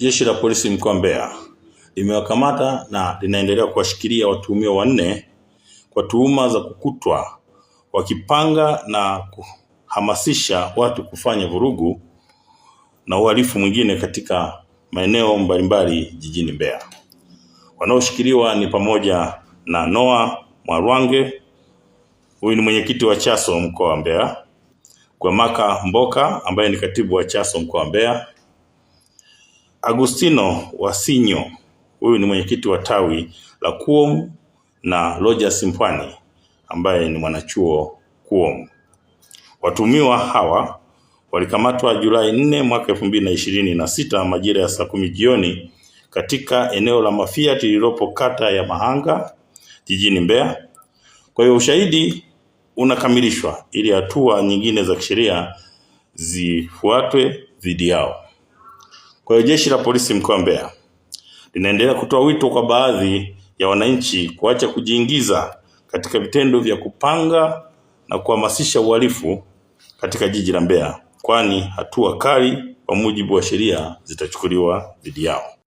Jeshi la Polisi mkoa wa Mbeya limewakamata na linaendelea kuwashikilia watuhumiwa wanne kwa tuhuma za kukutwa wakipanga na kuhamasisha watu kufanya vurugu na uhalifu mwingine katika maeneo mbalimbali jijini Mbeya. Wanaoshikiliwa ni pamoja na Noah Mwarwange, huyu ni mwenyekiti wa Chaso mkoa wa Mbeya, Gwamaka Mboka ambaye ni katibu wa Chaso mkoa wa Mbeya, Agustino Wasinyo, huyu ni mwenyekiti wa tawi la Kuom, na Rogers Mpwani ambaye ni mwanachuo Kuom. Watuhumiwa hawa walikamatwa Julai 4 mwaka 2026 majira ya saa 10 jioni katika eneo la Mafiati lililopo kata ya Mahanga jijini Mbeya. Kwa hiyo ushahidi unakamilishwa ili hatua nyingine za kisheria zifuatwe dhidi yao. Kwa hiyo Jeshi la Polisi mkoa wa Mbeya linaendelea kutoa wito kwa baadhi ya wananchi kuacha kujiingiza katika vitendo vya kupanga na kuhamasisha uhalifu katika jiji la Mbeya, kwani hatua kali kwa mujibu wa sheria zitachukuliwa dhidi yao.